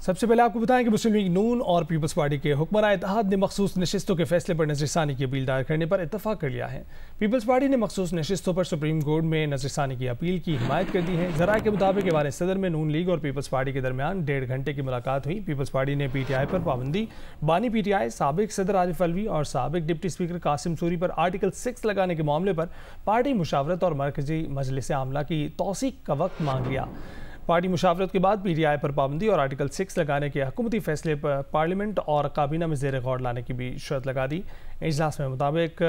सबसे पहले आपको बताएं कि मुस्लिम लीग नून और पीपल्स पार्टी के हुक्मरान इत्तेहाद ने मखसूस नशिस्तों के फैसले पर नजरसानी की अपील दायर करने पर इत्तफाक कर लिया है। पीपल्स पार्टी ने मखसूस नशिस्तों पर सुप्रीम कोर्ट में नजरसानी की अपील की हिमायत कर दी है। ज़राए के मुताबिक वाले सदर में नून लीग और पीपल्स पार्टी के दरमियान 1.5 घंटे की मुलाकात हुई। पीपल्स पार्टी ने PTI पर पाबंदी, बानी PTI, साबिक सदर आरिफ अलवी और साबिक डिप्टी स्पीकर कासिम सूरी पर आर्टिकल 6 लगाने के मामले पर पार्टी मुशावरत और मरकजी मजलिस आमला की तौसीक का वक्त मांग लिया। पार्टी मुशावरत के बाद PTI पर पाबंदी और आर्टिकल 6 लगाने के हुकूमती फैसले पर पार्लियामेंट और काबीना में ज़ेर गौर लाने की भी शर्त लगा दी। इजलास में मुताबिक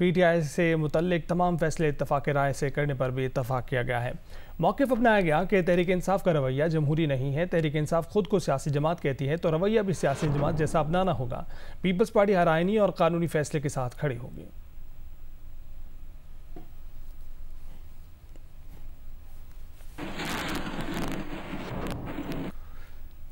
PTI से मुतल्लिक तमाम फैसले इत्तफाक राय से करने पर भी इत्तफाक किया गया है। मौक़िफ़ अपनाया गया कि तहरीक इंसाफ का रवैया जमहूरी नहीं है। तहरीक इंसाफ खुद को सियासी जमात कहती है तो रवैया भी सियासी जमात जैसा अपनाना होगा। पीपल्स पार्टी हर आईनी और कानूनी फैसले के साथ खड़ी होगी।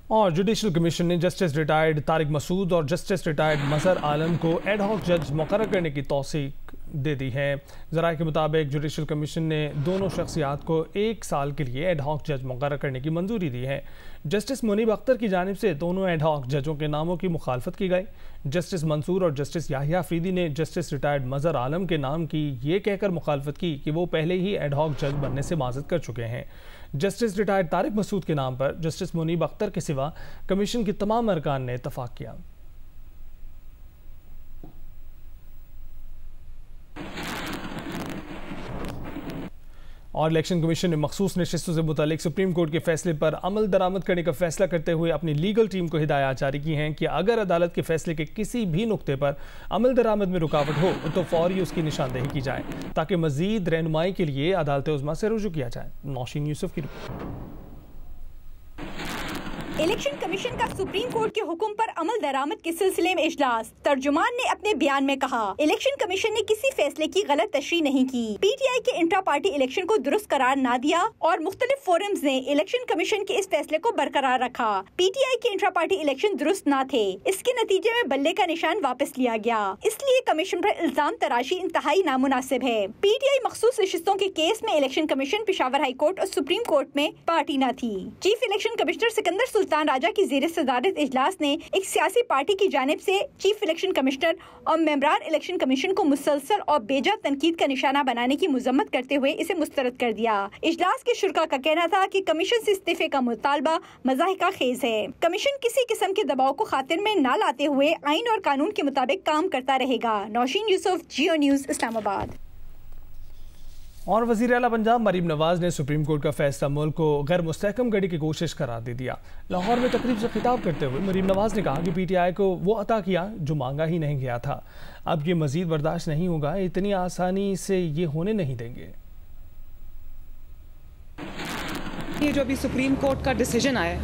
और जुडिशल कमीशन ने जस्टिस रिटायर्ड तारिक मसूद और जस्टिस रिटायर्ड मजहर आलम को एड हॉक जज मुकर्रर करने की तौसीक दे दी है। ज़राए के मुताबिक जुडिशल कमीशन ने दोनों शख्सियात को 1 साल के लिए एड हॉक जज मुकर्रर करने की मंजूरी दी है। जस्टिस मुनीब अख्तर की जानिब से दोनों एड हॉक जजों के नामों की मुखालफत की गई। जस्टिस मंसूर और जस्टिस याहिया अफरीदी ने जस्टिस रिटायर्ड मजहर आलम के नाम की ये कहकर मुखालफत की कि वो पहले ही एड हॉक जज बनने से माज़रत कर चुके हैं। जस्टिस रिटायर्ड तारिक मसूद के नाम पर जस्टिस मुनीब अख्तर के सिवा कमीशन के तमाम अरकान ने इत्तफाक किया। और इलेक्शन कमीशन ने मखसूस नशिस्तों से मुतालिक सुप्रीम कोर्ट के फैसले पर अमल दरामद करने का फैसला करते हुए अपनी लीगल टीम को हिदायत जारी की हैं कि अगर अदालत के फैसले के किसी भी नुक्ते पर अमल दरामद में रुकावट हो तो फौरी उसकी निशानदेही की जाए ताकि मजीद रहनुमाई के लिए अदालत उज़्मा से रुजू किया जाए। नौशीन यूसुफ की रिपोर्ट। इलेक्शन कमीशन का सुप्रीम कोर्ट के हुक्म पर अमल दरामद के सिलसिले में इजलास। तर्जुमान ने अपने बयान में कहा, इलेक्शन कमीशन ने किसी फैसले की गलत तशरीह नहीं की। PTI के इंट्रा पार्टी इलेक्शन को दुरुस्त करार ना दिया और मुख्तलिफ फोरम्स ने इलेक्शन कमीशन के इस फैसले को बरकरार रखा। PTI के इंट्रा पार्टी इलेक्शन दुरुस्त ना थे, इसके नतीजे में बल्ले का निशान वापस लिया गया, इसलिए कमीशन पर इल्जाम तराशी इंतहाई नामुनासिब है। PTI मखसूस नशिस्तों के केस में election commission Peshawar high court और सुप्रीम कोर्ट में पार्टी न थी। Chief election commissioner Sikandar Sultan Raja की ज़ेर सदारत इजलास ने एक सियासी पार्टी की जानिब से चीफ इलेक्शन कमिश्नर और मेंबरान इलेक्शन कमीशन को मुसलसल और बेजा तनकीद का निशाना बनाने की मुजम्मत करते हुए इसे मुस्तरद कर दिया। इजलास के शुरा का कहना था कि कमीशन से इस्तीफे का मुतालबा मज़ाहिका खेज है। कमीशन किसी किस्म के दबाव को खातिर में न लाते हुए आइन और कानून के मुताबिक काम करता रहेगा। नौशीन यूसुफ, जियो न्यूज़, इस्लामाबाद। और वज़ीर आला पंजाब मरीम नवाज ने सुप्रीम कोर्ट का फैसला मुल्क को गैर मुस्तहकम गढ़ी की कोशिश करार दे दिया। लाहौर में तकरीब से खिताब करते हुए मरीम नवाज ने कहा कि PTI को वो अता किया जो मांगा ही नहीं गया था। अब ये मजीद बर्दाश्त नहीं होगा, इतनी आसानी से ये होने नहीं देंगे। ये जो अभी सुप्रीम कोर्ट का डिसीजन आया,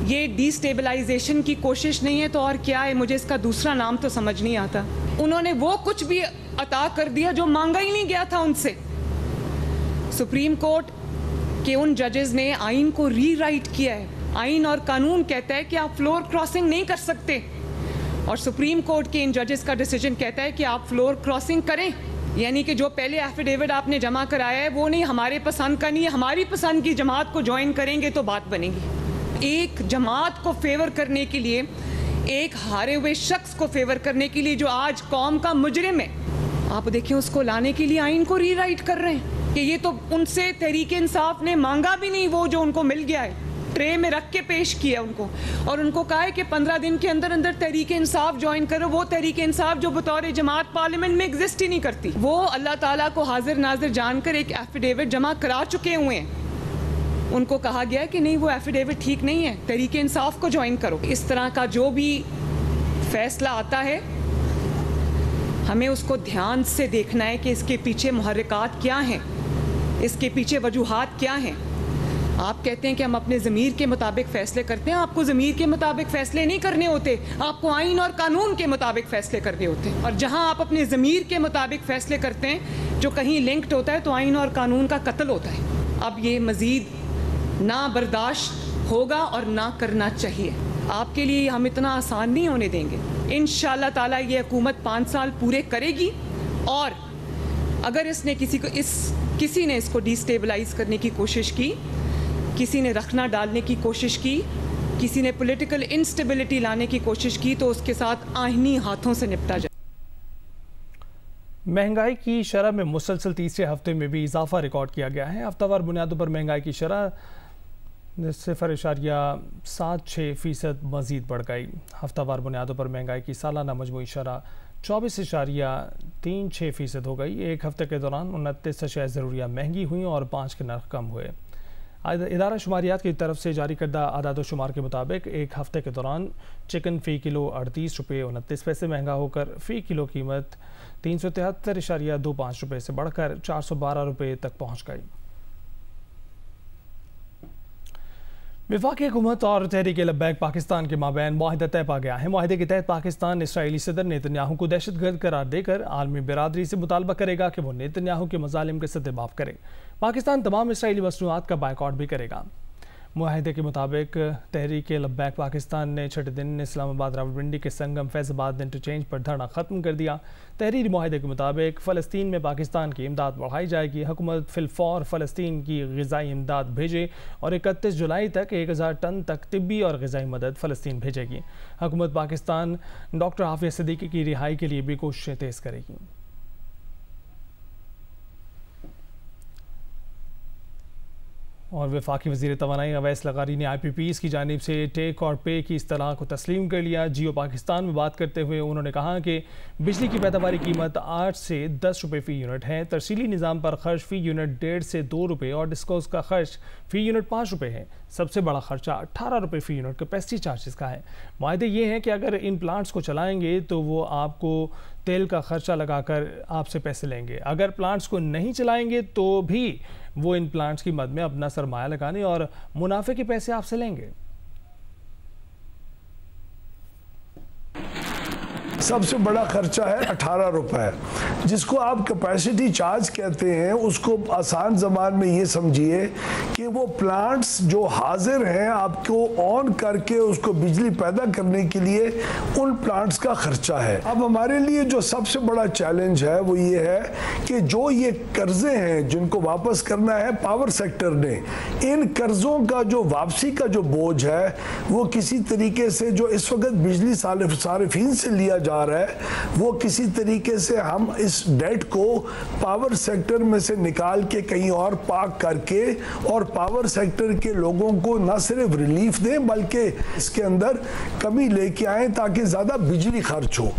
ये डिस्टेबलाइजेशन की कोशिश नहीं है तो और क्या है, मुझे इसका दूसरा नाम तो समझ नहीं आता। उन्होंने वो कुछ भी अता कर दिया जो मांगा ही नहीं गया था उनसे। सुप्रीम कोर्ट के उन जजेस ने आइन को रीराइट किया है। आइन और कानून कहता है कि आप फ्लोर क्रॉसिंग नहीं कर सकते, और सुप्रीम कोर्ट के इन जजेस का डिसीजन कहता है कि आप फ्लोर क्रॉसिंग करें। यानी कि जो पहले एफिडेविट आपने जमा कराया है वो नहीं हमारे पसंद का नहीं है, हमारी पसंद की जमात को ज्वाइन करेंगे तो बात बनेगी। एक जमात को फेवर करने के लिए, एक हारे हुए शख्स को फेवर करने के लिए जो आज कौम का मुजरिम है, आप देखिए उसको लाने के लिए आइन को रीराइट कर रहे हैं कि ये तो उनसे तहरीक इंसाफ ने मांगा भी नहीं, वो जो उनको मिल गया है ट्रे में रख के पेश किया उनको, और उनको कहा है कि 15 दिन के अंदर अंदर तहरीक इंसाफ ज्वाइन करो। वो तहरीक इंसाफ जो बतौर जमात पार्लियामेंट में एग्जिस्ट ही नहीं करती, वो अल्लाह ताला को हाजिर नाजिर जानकर एक एफिडेविट जमा करा चुके हुए हैं। उनको कहा गया है कि नहीं वो एफिडेविट ठीक नहीं है, तहरीक इंसाफ को ज्वाइन करो। इस तरह का जो भी फैसला आता है हमें उसको ध्यान से देखना है कि इसके पीछे मुहर्रिकात क्या हैं, इसके पीछे वजूहात क्या हैं। आप कहते हैं कि हम अपने ज़मीर के मुताबिक फ़ैसले करते हैं, आपको ज़मीर के मुताबिक फ़ैसले नहीं करने होते, आपको आइन और कानून के मुताबिक फ़ैसले करने होते हैं। और जहां आप अपने ज़मीर के मुताबिक फ़ैसले करते हैं जो कहीं लिंक्ड होता है तो आइन और कानून का कत्ल होता है। अब ये मज़ीद ना बर्दाश्त होगा और ना करना चाहिए। आपके लिए हम इतना आसान नहीं होने देंगे। इंशाअल्लाह ताला ये हुकूमत 5 साल पूरे करेगी, और अगर इसने किसी ने इसको डिस्टेबलाइज करने की कोशिश की, किसी ने रखना डालने की कोशिश की, किसी ने पॉलिटिकल इंस्टेबिलिटी लाने की कोशिश की तो उसके साथ आईनी हाथों से निपटा जाए। महंगाई की शरह में मुसलसल तीसरे हफ्ते में भी इजाफा रिकॉर्ड किया गया है। हफ्तावार बुनियादों पर महंगाई की शरह 0.76% मजीद बढ़ गई। हफ्तावार बुनियादों पर महंगाई की सालाना मजमूई शरह 24.36% हो गई। एक हफ्ते के दौरान 29 अशिया ज़रूरिया महंगी हुई और 5 के नर्ख कम हुए। इदारा शुमारियात की तरफ से जारी करदा आदाद शुमार के मुताबिक एक हफ्ते के दौरान चिकन फ़ी किलो 38 रुपये 29 पैसे महंगा होकर फ़ी किलो कीमत 373.25 रुपये से बढ़कर 412 रुपये तक पहुँच गई। वफाकी हुकूमत और तहरीक लब्बैक पाकिस्तान के माबैन मुआहिदा तय पा गया है। मुआहिदे के तहत पाकिस्तान इसराइली सदर नेतन्याहू को दहशतगर्द करार देकर आलमी बिरादरी से मुतालबा करेगा कि वो नेतन्याहू के मजालिम के सदे माफ़ करे। पाकिस्तान तमाम इसराइली मसनूआत का बायकॉट भी करेगा। मुआहिदे के मुताबिक तहरीक लब्बैक पाकिस्तान ने छठे दिन इस्लामाबाद रावलपिंडी के संगम फैज़ाबाद इंटरचेंज पर धरना ख़त्म कर दिया। तहरीरी मुआहिदे के मुताबिक फ़लस्तीन में पाकिस्तान की इमदाद बढ़ाई जाएगी। हुकूमत फिलफौर फ़लस्तीन की ग़िज़ाई इमदाद भेजे और 31 जुलाई तक 1000 टन तक तिब्बी और ग़िज़ाई मदद फ़लस्तीन भेजेगी। हुकूमत पाकिस्तान डॉक्टर हाफिज़ सदीकी की रिहाई के लिए भी कोशिशें तेज़ करेगी। और वफाकी वज़ीर तवानाई अवैस लगारी ने IPPs की जानिब से टेक और पे की इस्तिलाह को तस्लीम कर लिया। जियो पाकिस्तान में बात करते हुए उन्होंने कहा कि बिजली की पैदावारी कीमत 8 से 10 रुपये फ़ी यूनिट है। तरसीली निज़ाम पर खर्च फ़ी यूनिट 1.5 से 2 रुपये और डिस्कोस का खर्च फ़ी यूनिट 5 रुपये है। सबसे बड़ा खर्चा 18 रुपये फ़ी यूनिट कैपेसिटी चार्जेस का है। मुआहदे ये हैं कि अगर इन प्लांट्स को चलाएंगे तो वो आपको तेल का खर्चा लगाकर आपसे पैसे लेंगे। अगर प्लांट्स को नहीं चलाएंगे तो भी वो इन प्लांट्स की मद में अपना सरमाया लगाने और मुनाफे के पैसे आपसे लेंगे। सबसे बड़ा खर्चा है 18 रुपए, जिसको आप कैपेसिटी चार्ज कहते हैं। उसको आसान ज़बान में ये समझिए कि वो प्लांट्स जो हाजिर हैं आपको ऑन करके उसको बिजली पैदा करने के लिए, उन प्लांट्स का खर्चा है। अब हमारे लिए जो सबसे बड़ा चैलेंज है वो ये है कि जो ये कर्जे हैं जिनको वापस करना है पावर सेक्टर ने, इन कर्जों का जो वापसी का जो बोझ है वो किसी तरीके से जो इस वक्त बिजली सारिफीन से लिया जा रहा है, वो किसी तरीके से हम इस डेट को पावर सेक्टर में से निकाल के कहीं और पार्क करके और पावर सेक्टर के लोगों को न सिर्फ रिलीफ दें बल्कि इसके अंदर कमी लेके आए ताकि ज़्यादा बिजली खर्च हो।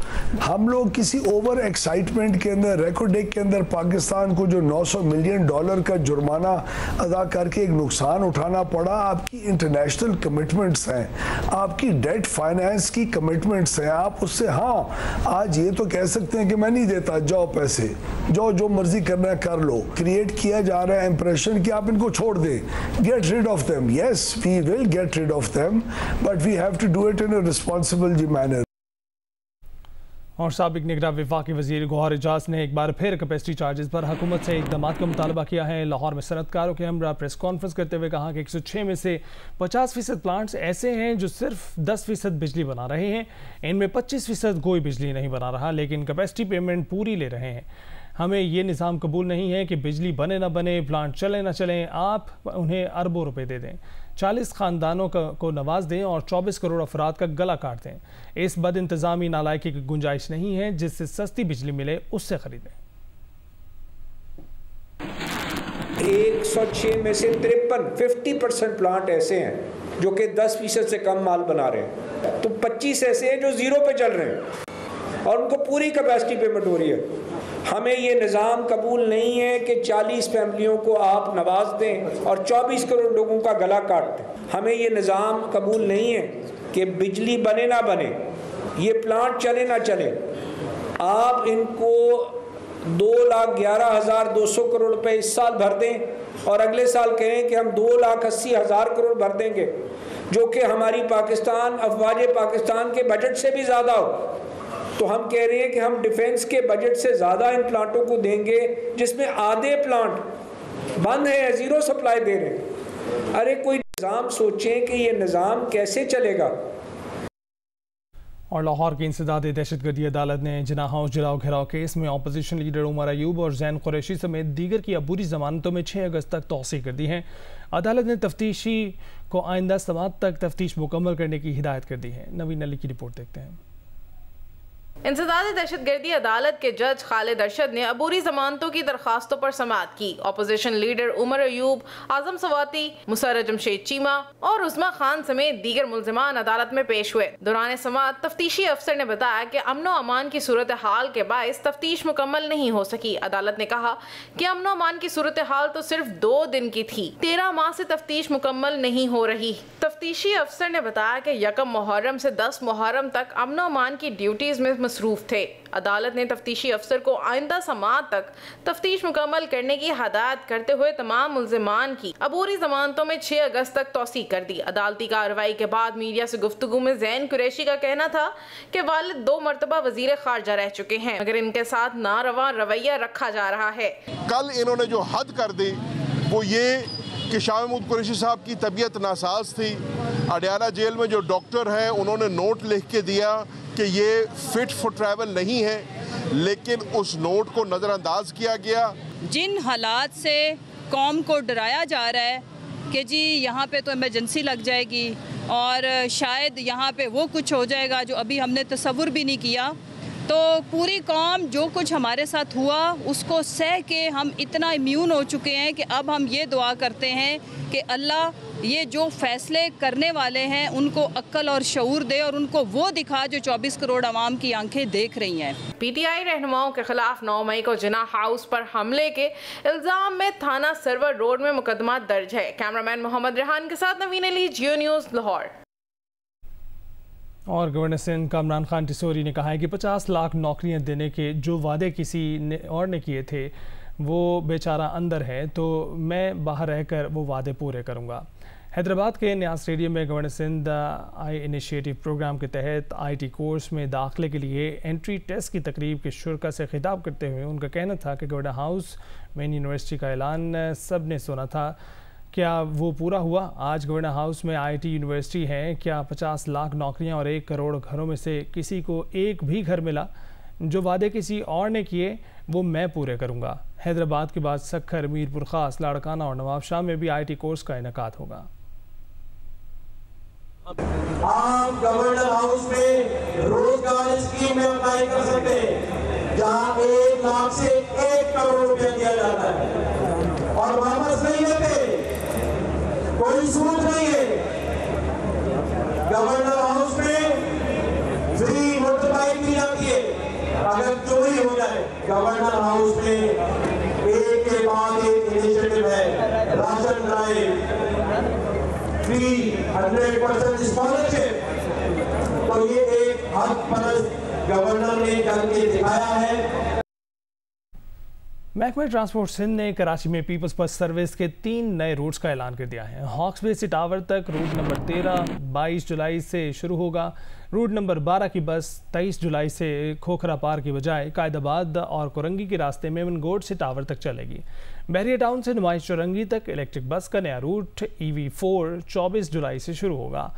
हम लोग किसी ओवर एक्साइटमेंट के अंदर रिकॉर्ड डेट के अंदर पाकिस्तान को जो $900 मिलियन का जुर्माना अदा करके एक नुकसान उठाना पड़ा, आपकी इंटरनेशनल कमिटमेंट्स हैं, आपकी डेट फाइनेंस की कमिटमेंट्स हैं। आप उससे हाँ आज ये तो कह सकते हैं कि मैं नहीं देता, जाओ पैसे, जाओ जो मर्जी करना है कर लो। क्रिएट किया जा रहा है इंप्रेशन कि आप इनको छोड़ दें, get rid of them. Yes, we will get rid of them, but we have to do it in a responsible manner. और साबिक निगरान वफाकी वज़ीर गौहर एजाज ने एक बार फिर कैपेसिटी चार्जेस पर हुकूमत से इक़दामात का मुतालबा किया है। लाहौर में सनतकारों के हमरा प्रेस कॉन्फ्रेंस करते हुए कहा कि 106 में से 50% प्लांट्स ऐसे हैं जो सिर्फ 10% बिजली बना रहे हैं। इनमें 25% कोई बिजली नहीं बना रहा लेकिन कैपेसिटी पेमेंट पूरी ले रहे हैं। हमें ये निज़ाम कबूल नहीं है कि बिजली बने ना बने, प्लांट चले ना चलें, आप उन्हें अरबों रुपए दे दें, 40 ख़ानदानों को नवाज दें और 24 करोड़ अफराद का गला काट दें। इस बद इंतज़ामी नालायकी की गुंजाइश नहीं है। जिससे सस्ती बिजली मिले उससे ख़रीदें। 106 में से 53% प्लांट ऐसे हैं जो कि 10% से कम माल बना रहे हैं, तो 25 ऐसे हैं जो ज़ीरो पे चल रहे हैं और उनको पूरी कैपेसिटी पेमेंट हो रही है। हमें ये निज़ाम कबूल नहीं है कि 40 फैमिलियों को आप नवाज दें और 24 करोड़ लोगों का गला काट दें। हमें ये निज़ाम कबूल नहीं है कि बिजली बने ना बने, ये प्लांट चले ना चले, आप इनको 2,11,200 करोड़ रुपए इस साल भर दें और अगले साल कहें कि हम 2,80,000 करोड़ भर देंगे, जो कि हमारी पाकिस्तान अफवाज पाकिस्तान के बजट से भी ज़्यादा हो। तो हम कह रहे हैं कि हम डिफेंस के बजट से ज़्यादा इन प्लांटों को देंगे जिसमें आधे प्लांट बंद हैं, ज़ीरो सप्लाई दे रहे हैं। अरे कोई निज़ाम सोचें कि ये निज़ाम कैसे चलेगा। और लाहौर की इंसदादी दहशतगर्दी अदालत ने जिना हाउस जलाओ घेराव केस में अपोजिशन लीडर उमर अयूब और जैन कुरैशी समेत दीगर की अबूरी जमानतों में 6 अगस्त तक तौसीह कर दी है। अदालत ने तफ्तीशी को आइंदा समाअत तक तफ्तीश मुकम्मल करने की हिदायत कर दी है। नवीन अली की रिपोर्ट देखते हैं। इंसदाद दहशतगर्दी अदालत के जज खालिद अरशद ने अबूरी जमानतों की दरखास्तों पर समाअत की। अपोजिशन लीडर उमर अयूब, आजम सवाती, मुसर्रत जमशेद चीमा और उस्मा खान समेत दीगर मुल्जिमान अदालत में पेश हुए। दौरान समाअत तफ्तीशी अफसर ने बताया कि अमनो अमान की सूरत हाल के बायस तफ्तीश मुकम्मल नहीं हो सकी। अदालत ने कहा कि अमनो अमान की सूरत हाल तो सिर्फ 2 दिन की थी, 13 माह से तफ्तीश मुकम्मल नहीं हो रही। तफ्तीशी अफसर ने बताया कि 1 मुहर्रम से 10 मुहर्रम तक अमनो अमान की ड्यूटीज में मसरूफ थे। अदालत ने तफ्तीशी अफसर को आइंदा समाअत तक तफ्तीश मुकम्मल करने की हदायत करते हुए तमाम मुल्जिमान की अबूरी जमानतों में 6 अगस्त तक तौसीक कर दी। अदालती कार्रवाई के बाद मीडिया से गुफ्तगू में ज़ैन कुरैशी का कहना था कि वालिद 2 मरतबा वज़ीर ख़ारजा रह चुके हैं, मगर इनके साथ नारवा रवैया रखा जा रहा है। कल इन्होंने जो हद कर दी वो ये कि शाह महमूद कुरैशी साहब की तबीयत नासाज थी। अडयाला जेल में जो डॉक्टर हैं उन्होंने नोट लिख के दिया कि ये फिट फॉर ट्रैवल नहीं है, लेकिन उस नोट को नज़रअंदाज किया गया। जिन हालात से कौम को डराया जा रहा है कि जी यहाँ पे तो इमरजेंसी लग जाएगी और शायद यहाँ पे वो कुछ हो जाएगा जो अभी हमने तसव्वुर भी नहीं किया, तो पूरी कौम जो कुछ हमारे साथ हुआ उसको सह के हम इतना इम्यून हो चुके हैं कि अब हम ये दुआ करते हैं कि अल्लाह ये जो फैसले करने वाले हैं उनको अक्ल और शऊर दे और उनको वो दिखा जो 24 करोड़ आवाम की आंखें देख रही हैं। PTI रहनुमाओं के खिलाफ 9 मई को जिन्ना हाउस पर हमले के इल्जाम में थाना सरवर रोड में मुकदमा दर्ज है। कैमरामैन मोहम्मद रेहान के साथ नवीन अली, जियो न्यूज़, लाहौर। और गवर्नर सिंध कामरान खान टिसोरी ने कहा है कि 50 लाख नौकरियां देने के जो वादे किसी ने और ने किए थे वो बेचारा अंदर है, तो मैं बाहर रहकर वो वादे पूरे करूंगा। हैदराबाद के न्याज स्टेडियम में गवर्नर सिंध आई इनिशिएटिव प्रोग्राम के तहत IT कोर्स में दाखिले के लिए एंट्री टेस्ट की तकरीब के शुरा से खिताब करते हुए उनका कहना था कि गवर्नर हाउस मेन यूनिवर्सिटी का ऐलान सब ने सुना था, क्या वो पूरा हुआ? आज गवर्नर हाउस में IT यूनिवर्सिटी है। क्या 50 लाख नौकरियां और 1 करोड़ घरों में से किसी को एक भी घर मिला? जो वादे किसी और ने किए वो मैं पूरे करूंगा। हैदराबाद के बाद सक्खर, मीरपुर खास, लाड़काना और नवाबशाह में भी IT कोर्स का इनेकाद होगा। आप गवर्नर हाउस में रोजगार स्कीम में अप्लाई कर सकते हैं जहाँ 1 लाख से 1 करोड़ रुपया दिया जाता है और वापस नहीं लेते, कोई सूद नहीं है। गवर्नर हाउस में फ्री मोटरबाइक दी जाती है अगर चोरी हो जाए। गवर्नर हाउस में एक के बाद एक इनिशिएटिव है, राशन ड्राइव, फ्री 100% स्कॉलरशिप। तो ये एक हद परस्त गवर्नर ने करके दिखाया है। महकमा ट्रांसपोर्ट सिंध ने कराची में पीपल्स बस सर्विस के 3 नए रूट्स का ऐलान कर दिया है। हॉक्सबे से टावर तक रूट नंबर 13 22 जुलाई से शुरू होगा। रूट नंबर 12 की बस 23 जुलाई से खोखरा पार की बजाय कायदाबाद और कोरंगी के रास्ते मेमनगोड से टावर तक चलेगी। बहरिया टाउन से नुमाइश चौरंगी तक इलेक्ट्रिक बस का नया रूट EV4 24 जुलाई से शुरू होगा।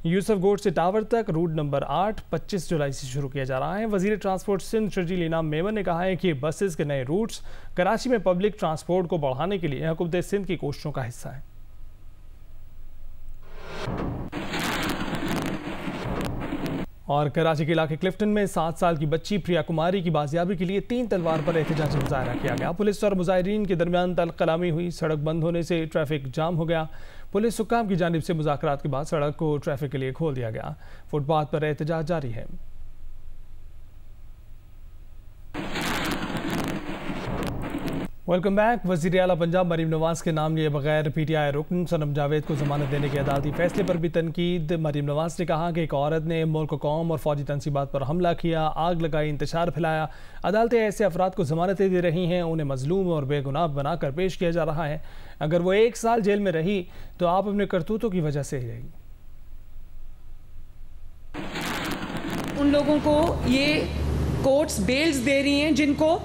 यूसुफगोड से टावर तक रूट नंबर 8 25 जुलाई से शुरू किया जा रहा है। वजीर ट्रांसपोर्ट सिंध शर्जील इनाम मेमन ने कहा है कि बसेस के नए रूट्स कराची में पब्लिक ट्रांसपोर्ट को बढ़ाने के लिए हुकूमत सिंध की कोशिशों का हिस्सा है। और कराची के इलाके क्लिफ्टन में 7 साल की बच्ची प्रिया कुमारी की बाजियाबी के लिए 3 तलवार पर एहतजाजी मुजाहरा किया गया। पुलिस और मुजाहिरीन के दरमियान तलकलामी हुई। सड़क बंद होने से ट्रैफिक जाम हो गया। पुलिस हुक्काम की जानिब से मुज़ाकरात के बाद सड़क को ट्रैफिक के लिए खोल दिया गया। फुटपाथ पर एहतजाज जारी है। Welcome back. वज़ीर आला पंजाब मरीम नवाज के नाम लिए बगैर PTI रुकन सनम जावेद को जमानत देने के अदालती फैसले पर भी तनकीद। मरीम नवाज ने कहा कि एक औरत ने मुल्क कौम और फौजी तनसीबात पर हमला किया, आग लगाई, इंतशार फैलाया। अदालतें ऐसे अफराद को जमानतें दे रही हैं, उन्हें मजलूम और बेगुनाह बनाकर पेश किया जा रहा है। अगर वो 1 साल जेल में रही तो आप अपने करतूतों की वजह से ही रही। उन लोगों को ये कोर्ट्स बेल्स दे रही हैं जिनको,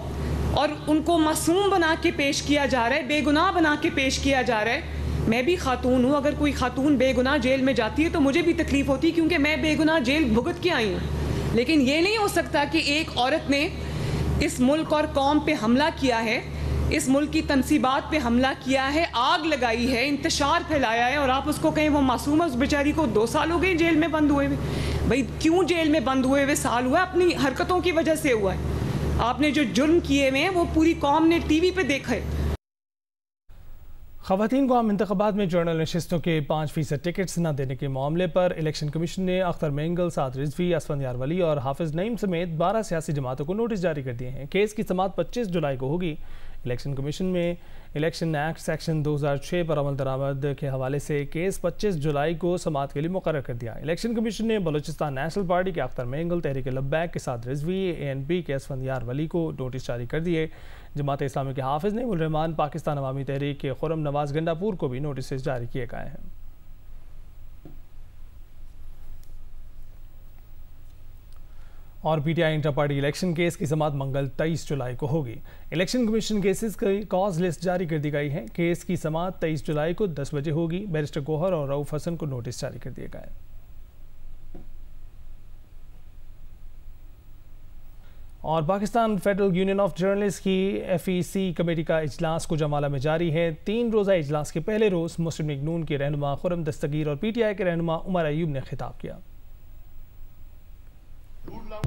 और उनको मासूम बना के पेश किया जा रहा है, बेगुनाह बना के पेश किया जा रहा है। मैं भी खातून हूँ, अगर कोई खातून बेगुनाह जेल में जाती है तो मुझे भी तकलीफ होती है क्योंकि मैं बेगुनाह जेल भुगत के आई हूँ। लेकिन ये नहीं हो सकता कि एक औरत ने इस मुल्क और कौम पे हमला किया है, इस मुल्क की तनसीबात पे हमला किया है, आग लगाई है, इंतशार फैलाया है, और आप उसको कहें वो मासूम है। उस बेचारी को 2 साल हो गए जेल में बंद हुए हुए। भाई क्यों जेल में बंद हुए हुए साल हुआ? अपनी हरकतों की वजह से हुआ है। आपने जो जुर्म किए हुए हैं वो पूरी कौम ने टीवी पे देखा है। ख़वातीन को आम इंतख़ाबात में जनरल नशिस्तों के 5% टिकट्स न देने के मामले पर इलेक्शन कमीशन ने अख्तर मेंगल, साद रिजवी, असफंदियार वली और हाफिज नईम समेत 12 सियासी जमातों को नोटिस जारी कर दिए हैं। केस की समाअत 25 जुलाई को होगी। इलेक्शन कमीशन में इलेक्शन एक्ट सेक्शन 2006 पर अमल दरामद के हवाले से केस 25 जुलाई को समाअत के लिए मुकर्रर कर दिया। इलेक्शन कमीशन ने बलूचिस्तान नेशनल पार्टी के अख्तर मेंगल, तहरीक लब्बैक के साथ रिजवी, ANP के असफंदियार वली को नोटिस जारी कर दिए। जमात इस्लामी के हाफिज नईमुल रहमान, पाकिस्तान अवामी तहरीक के खुरम नवाज गंडापुर को भी नोटिस जारी किए गए हैं। और PTI inter party election case की समाअत मंगल 23 जुलाई को होगी। इलेक्शन कमीशन केसेस की कॉज लिस्ट जारी कर दी गई है। केस की समाअत 23 जुलाई को 10 बजे होगी। बैरिस्टर गोहर और रऊफ हसन को नोटिस जारी कर दिए गए। और Pakistan federal union of journalist की FEC कमेटी का इजलास कुजामाला में जारी है। 3 रोज़ा इजलास के पहले रोज़ मुस्लिम लीग नून के रहनुमा खुरम दस्तगीर और PTI के रहनुमा उमर अयूब ने खिताब किया।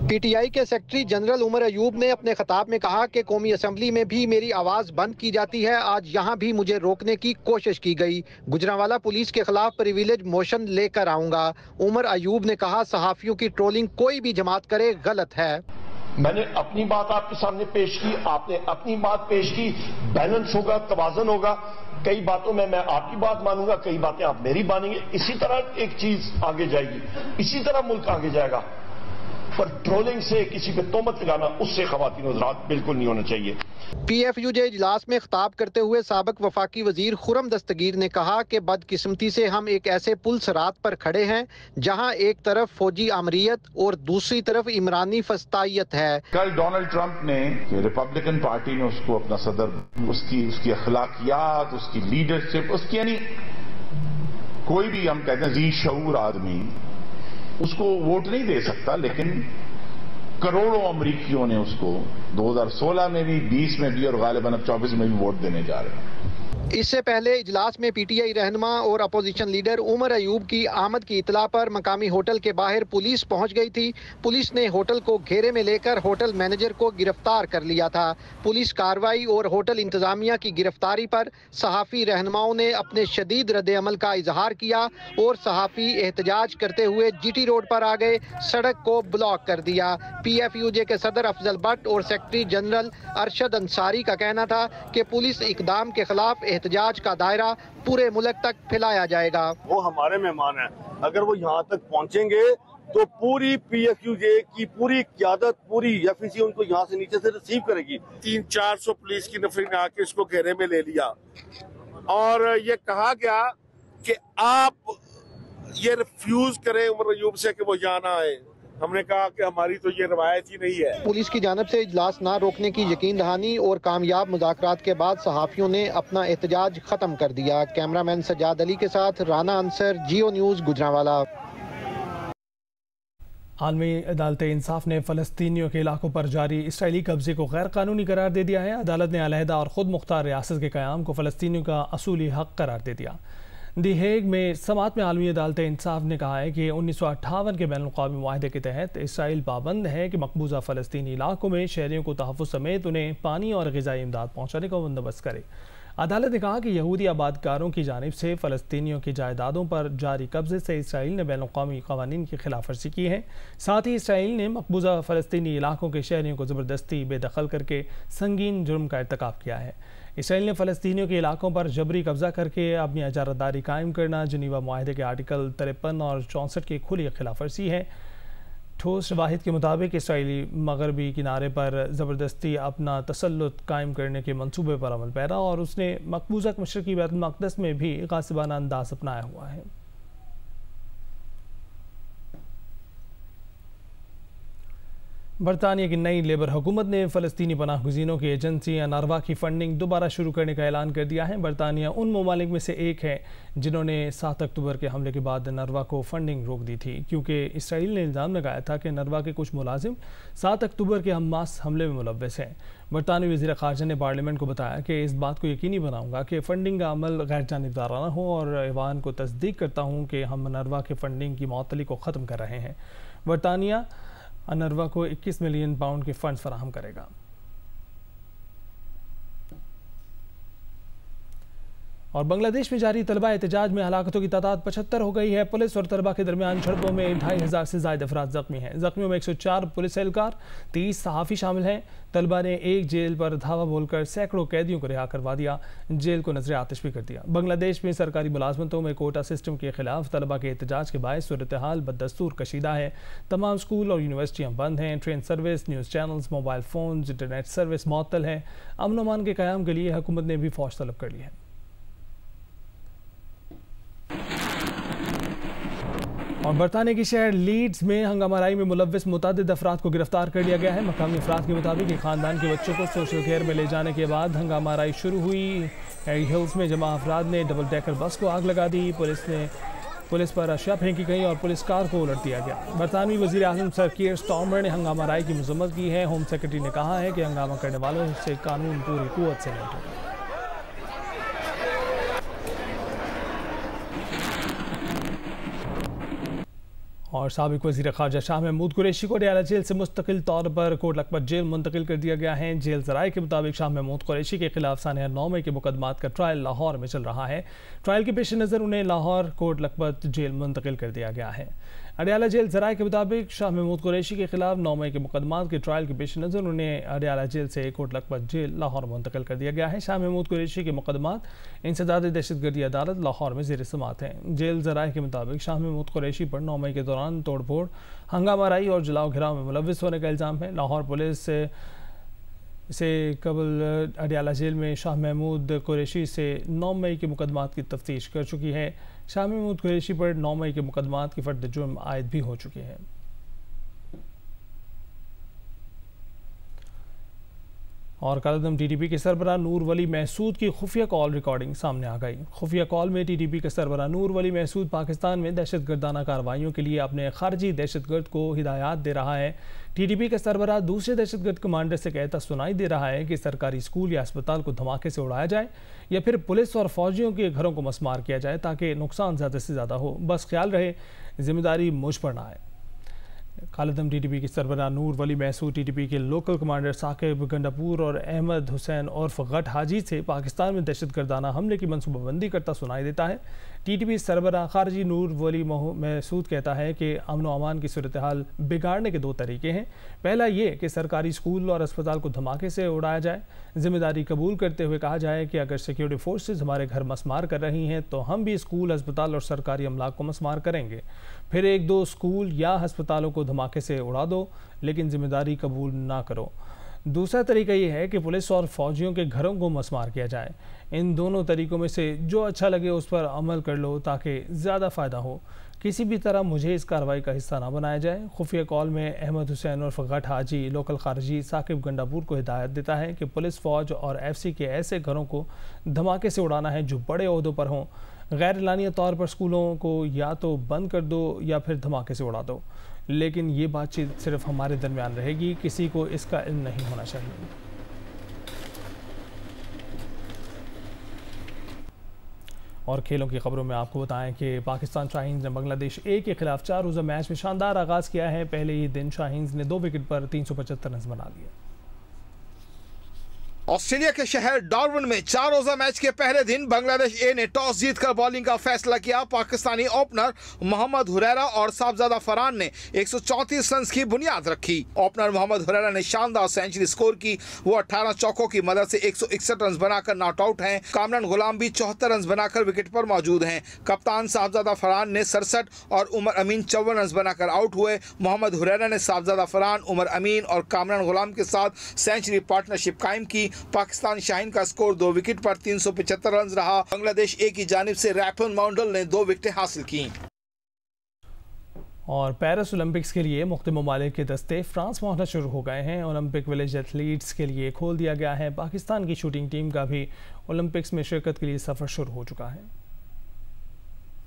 PTI के सेक्रेटरी जनरल उमर अयूब ने अपने खिताब में कहा कि कौमी असम्बली में भी मेरी आवाज़ बंद की जाती है, आज यहाँ भी मुझे रोकने की कोशिश की गई। गुजरांवाला पुलिस के खिलाफ प्रिविलेज मोशन लेकर आऊँगा। उमर अयूब ने कहा सहाफ़ियों की ट्रोलिंग कोई भी जमात करे गलत है। मैंने अपनी बात आपके सामने पेश की, आपने अपनी बात पेश की। बैलेंस होगा, तवाज़ुन होगा। कई बातों में मैं आपकी बात मानूंगा, कई बातें आप मेरी मानेंगे। इसी तरह एक चीज आगे जाएगी, इसी तरह मुल्क आगे जाएगा। पर ट्रोलिंग से किसी पे तोहमत लगाना, उससे ख़वातीन हज़रात बिल्कुल नहीं होना चाहिए। PFUJ इजलास में खिताब करते हुए साबिक वफाकी वजीर खुरम दस्तगीर ने कहा कि बदकिस्मती से हम एक ऐसे पुल सरात पर खड़े हैं जहां एक तरफ फौजी आमरीयत और दूसरी तरफ इमरानी फस्तायत है। कल डोनाल्ड ट्रंप ने, रिपब्लिकन पार्टी ने उसको अपना सदर, उसकी अखलाकियात, उसकी लीडरशिप, उसकी यानी कोई भी हम कहते हैं जी शऊर आदमी उसको वोट नहीं दे सकता, लेकिन करोड़ों अमरीकियों ने उसको 2016 में भी, 20 में भी और गालिबन अब 24 में भी वोट देने जा रहे हैं। इससे पहले इजलास में PTI रहनुमा और अपोजिशन लीडर उमर अयूब की आमद की इतला पर मकामी होटल के बाहर पुलिस पहुंच गई थी। पुलिस ने होटल को घेरे में लेकर होटल मैनेजर को गिरफ्तार कर लिया था। पुलिस कार्रवाई और होटल इंतजामिया की गिरफ्तारी पर सहाफ़ी रहनुमाओं ने अपने शदीद रद्द अमल का इजहार किया और सहाफ़ी एहतजाज करते हुए GT रोड पर आ गए, सड़क को ब्लॉक कर दिया। PFUJ के सदर अफजल भट्ट और सेक्रेटरी जनरल अरशद अंसारी का कहना था कि पुलिस इकदाम के खिलाफ एहतजाज का दायरा पूरे मुल्क तक फैलाया जाएगा। वो हमारे मेहमान हैं, अगर वो यहाँ तक पहुँचेंगे तो पूरी PFUJ की पूरी क़यादत, पूरी FEC उनको यहाँ से नीचे से रिसीव करेगी। 300-400 पुलिस की नफरी ने आके इसको घेरे में ले लिया और ये कहा गया कि आप ये रिफ्यूज करें उमर अयूब से कि वो यहाँ ना आए। हमने कहा कि हमारी तो ये रवायत ही नहीं है। पुलिस की जानिब से इजलास ना रोकने की यकीन दहानी और कामयाब मुज़ाकरात के बाद सहाफ़ियों ने अपना एहतजाज खत्म कर दिया। कैमरामैन सज्जाद अली के साथ राना अंसर, जियो न्यूज़, गुजरांवाला। आलमी अदालत इंसाफ ने फ़लस्तीनियों के इलाकों पर जारी इसराइली कब्जे को गैर कानूनी करार दे दिया है। अदालत ने अलहदा और ख़ुद मुख्तार रियासत के क़याम को फ़लस्तीनियों का असूली हक़ करार दे दिया। दी हेग में समाअत में आलमी अदालत इंसाफ ने कहा है कि 1958 के बैनुल-अक़वामी मुआहदे के तहत इसराइल पाबंद है कि मकबूजा फ़लस्तीनी इलाकों में शहरियों को तहफ़्फ़ुज़ समेत उन्हें पानी और ग़िज़ाई इमदाद पहुँचाने का बंदोबस्त करे। अदालत ने कहा कि यहूदी आबादकारों की जानिब से फ़लस्तीनियों की जायदादों पर जारी कब्जे से इसराइल ने बैनुल-अक़वामी क़वानीन की खिलाफ वर्जी की है। साथ ही इसराइल ने मकबूजा फ़लस्तीनी इलाकों के शहरियों को ज़बरदस्ती बेदखल करके संगीन जुर्म का इर्तिकाब किया है। इसराइल ने फ़लस्तीनियों के इलाकों पर जबरी कब्जा करके अपनी इजारतदारी कायम करना जिनीवा मुआहदे के आर्टिकल 53 और 64 की खुली खिलाफ वर्जी है। ठोस शवाहिद के मुताबिक इसराइली मगरबी किनारे पर ज़बरदस्ती अपना तसल्लुत कायम करने के मंसूबे पर अमल पैरा और उसने मकबूजा मशरक़ी बैतुल मक़दस में भी गासिबाना अंदाज अपनाया हुआ है। बरतानिया की नई लेबर हुकूमत ने फ़लस्तीनी पनाह गुज़ीनों की एजेंसी अनरवा की फ़ंडिंग दोबारा शुरू करने का ऐलान कर दिया है। बरतानिया उन ममालिक में से एक है जिन्होंने 7 अक्टूबर के हमले के बाद अनरवा को फ़ंडिंग रोक दी थी, क्योंकि इसराइल ने इल्ज़ाम लगाया था कि अनरवा के कुछ मुलाजिम 7 अक्टूबर के हमास हमले में मुलव्वस हैं। बरतानवी वज़ीर ख़ारजा ने पार्लियामेंट को बताया कि इस बात को यकीनी बनाऊंगा कि फ़ंडिंग का अमल गैर जानिबदाराना हो और ऐवान को तस्दीक करता हूँ कि हम अनरवा के फ़ंडिंग की मअतली को ख़त्म कर रहे हैं। बरतानिया अनरवा को 21 मिलियन पाउंड के फंड्स फराहम करेगा। और बांग्लादेश में जारी तलबा एहतजाज में हलाकतों की तादाद 75 हो गई है। पुलिस और तलबा के दरमियान झड़पों में 2500 से ज़ायद अफराद जख्मी हैं। जख्मियों में 104 पुलिस एहलकार, 30 सहाफ़ी शामिल हैं। तलबा ने एक जेल पर धावा बोलकर सैकड़ों कैदियों को रिहा करवा दिया, जेल को नजर आतिश भी कर दिया। बांग्लादेश में सरकारी मुलाजमतों में कोटा सिस्टम के खिलाफ तलबा के एहतजाज के बायस सूरत हाल बदस्तूर कशीदा है। तमाम स्कूल और यूनिवर्सिटियाँ बंद हैं। Train service, news channels, mobile phone, internet service मअतल है। अमन अमान के क़याम के लिए हुकूमत ने भी फ़ौज तलब कर ली है। और बरतानिया की शहर लीड्स में हंगामाराई में मुलव्वस मुतअद्दिद अफराद को गिरफ्तार कर लिया गया है। मकामी अफराद के मुताबिक खानदान के बच्चों को सोशल केयर में ले जाने के बाद हंगामाराई शुरू हुई। एरी हिल्स में जमा अफराद ने डबल डेकर बस को आग लगा दी। पुलिस पर अशिया फेंकी गई और पुलिस कार को उलट दिया गया। बरतानवी वज़ीर आज़म सर कीर स्टार्मर ने हंगामाराई की मज़म्मत की है। होम सेक्रेटरी ने कहा है कि हंगामा करने वालों से कानून पूरी कुव्वत से निपटेगा। और साबिक वज़ीर ख़ारजा शाह महमूद कुरैशी को अडयाला जेल से मुस्तकिल तौर पर कोट लखपत जेल मुंतकिल कर दिया गया है। जेल ज़राए के मुताबिक शाह महमूद कुरैशी के खिलाफ सानिया 9 मई के मुकदमात का ट्रायल लाहौर में चल रहा है। ट्रायल के पेश नज़र उन्हें लाहौर कोट लखपत जेल मुंतकिल कर दिया गया है। अडयाला जेल ज़राए के मुताबिक शाह महमूद कुरैशी के खिलाफ 9 मई के मुकदमात के ट्रायल के पेश नज़र उन्हें अडयाला जेल से कोट लखपत जेल लाहौर मुंतकिल कर दिया गया है। शाह महमूद कुरैशी के मुकदमात इंसदाद दहशतगर्दी अदालत लाहौर में ज़ेर समाअत हैं। जेल ज़राए के मुताबिक शाह महमूद कुरैशी पर 9 मई के दौरान तोड़ फोड़, हंगामाराई और जलाओ घिराव में मुलव्वस होने का इल्ज़ाम है। लाहौर पुलिस से कबल अडयाला जेल में शाह महमूद कुरैशी से 9 मई के मुकदमात की तफ्तीश कर चुकी है। शाह महमूद कुरैशी पर 9 मई के मुकदमात की फर्द जुर्म आयद भी हो चुकी है। और कलदम टीडीपी के सरबराह नूर वली महसूद की खुफिया कॉल रिकॉर्डिंग सामने आ गई। खुफिया कॉल में टीडीपी के सरबराह नूर वली महसूद पाकिस्तान में दहशतगर्दाना कार्रवाइयों के लिए अपने खारजी दहशतगर्द को हिदायत दे रहा है। टीडीपी का सरबराह दूसरे दहशतगर्द कमांडर से कहता सुनाई दे रहा है कि सरकारी स्कूल या अस्पताल को धमाके से उड़ाया जाए या फिर पुलिस और फौजियों के घरों को मसमार किया जाए ताकि नुकसान ज़्यादा से ज़्यादा हो। बस ख्याल रहे, जिम्मेदारी मुझ पर ना आए। खालिदम टीडीपी के सरबराह नूर वली महसूद टीडीपी के लोकल कमांडर साकिब गंडापुर और अहमद हुसैन उर्फ गट हाजी से पाकिस्तान में दहशतगर्दाना हमले की मनसूबाबंदी करता सुनाई देता है। टीडीपी सरबराह खारजी नूर वली महसूद कहता है कि अमन व अमान की सूरत हाल बिगाड़ने के 2 तरीके हैं। पहला ये कि सरकारी स्कूल और अस्पताल को धमाके से उड़ाया जाए। जिम्मेदारी कबूल करते हुए कहा जाए कि अगर सिक्योरिटी फोर्सेज हमारे घर मसमार कर रही हैं तो हम भी स्कूल, अस्पताल और सरकारी अमलाक को मसमार करेंगे। फिर 1-2 स्कूल या अस्पतालों को धमाके से उड़ा दो, लेकिन जिम्मेदारी कबूल ना करो। दूसरा तरीका ये है कि पुलिस और फौजियों के घरों को मसमार किया जाए। इन दोनों तरीकों में से जो अच्छा लगे उस पर अमल कर लो ताकि ज़्यादा फ़ायदा हो। किसी भी तरह मुझे इस कार्रवाई का हिस्सा ना बनाया जाए। खुफिया कॉल में अहमद हुसैन और गट हाजी लोकल खारजी साकिब गंडापुर को हिदायत देता है कि पुलिस, फौज और एफसी के ऐसे घरों को धमाके से उड़ाना है जो बड़े ओहदों पर हों। गैर एलानिया तौर पर स्कूलों को या तो बंद कर दो या फिर धमाके से उड़ा दो, लेकिन ये बातचीत सिर्फ हमारे दरमियान रहेगी, किसी को इसका इल्म नहीं होना चाहिए। और खेलों की खबरों में आपको बताएं कि पाकिस्तान शाहीन्स ने बांग्लादेश ए के खिलाफ 4 रोज़ा मैच में शानदार आगाज़ किया है। पहले ही दिन शाहीन्स ने 2 विकेट पर 375 रन बना लिए। ऑस्ट्रेलिया के शहर डार्विन में 4 रोजा मैच के पहले दिन बांग्लादेश ए ने टॉस जीतकर बॉलिंग का फैसला किया। पाकिस्तानी ओपनर मोहम्मद हुरैरा और साहबजादा फरहान ने 134 रन की बुनियाद रखी। ओपनर मोहम्मद हुरैरा ने शानदार सेंचुरी स्कोर की। वो 18 चौकों की मदद से 161 रन बनाकर नॉट आउट हैं। कामरान गुलाम भी 74 रन बनाकर विकेट पर मौजूद हैं। कप्तान साहबजादा फरहान ने 67 और उमर अमीन 54 रन बनाकर आउट हुए। मोहम्मद हुरैरा ने साहबजादा फरहान, उमर अमीन और कामरान गुलाम के साथ सेंचुरी पार्टनरशिप कायम की। पाकिस्तान शाहीन का स्कोर 2 विकेट पर 375 रन रहा। बांग्लादेश ए की जानिब से रैपन माउंडल ने 2 विकेटें हासिल की। और पेरिस ओलंपिक्स के लिए मुख्तलिफ ममालिक के दस्ते फ्रांस पहुंचना शुरू हो गए हैं। ओलंपिक विलेज एथलीट्स के लिए खोल दिया गया है। पाकिस्तान की शूटिंग टीम का भी ओलंपिक्स में शिरकत के लिए सफ़र शुरू हो चुका है।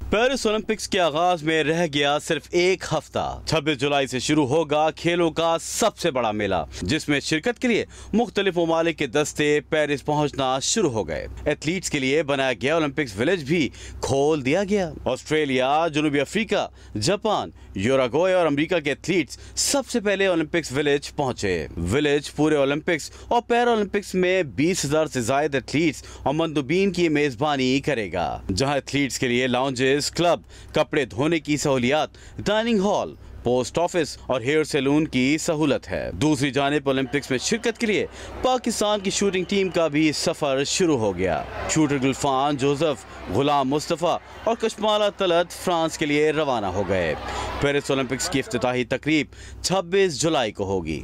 पेरिस ओलंपिक्स के आगाज में रह गया सिर्फ एक हफ्ता। 26 जुलाई से शुरू होगा खेलों का सबसे बड़ा मेला, जिसमें शिरकत के लिए मुख्तलिफ ममालिक के दस्ते पेरिस पहुंचना शुरू हो गए। एथलीट्स के लिए बनाया गया ओलंपिक्स विलेज भी खोल दिया गया। ऑस्ट्रेलिया, जनूबी अफ्रीका, जापान, यूरुग्वे और अमेरिका के एथलीट्स सबसे पहले ओलंपिक्स विलेज पहुंचे। विलेज पूरे ओलंपिक्स और पैरा ओलंपिक्स में 20,000 से ज्यादा एथलीट्स और मंदुबीन की मेजबानी करेगा, जहां एथलीट्स के लिए लाउंजेस, क्लब, कपड़े धोने की सहूलियात, डाइनिंग हॉल, पोस्ट ऑफिस और हेयर सैलून की सहूलत है। दूसरी जानिब ओलंपिक्स में शिरकत के लिए पाकिस्तान की शूटिंग टीम का भी सफर शुरू हो गया। शूटर गुलफान जोसेफ, गुलाम मुस्तफ़ा और कशमाला तलत फ्रांस के लिए रवाना हो गए। पेरिस ओलंपिक्स की इफ्तिताही तकरीब 26 जुलाई को होगी।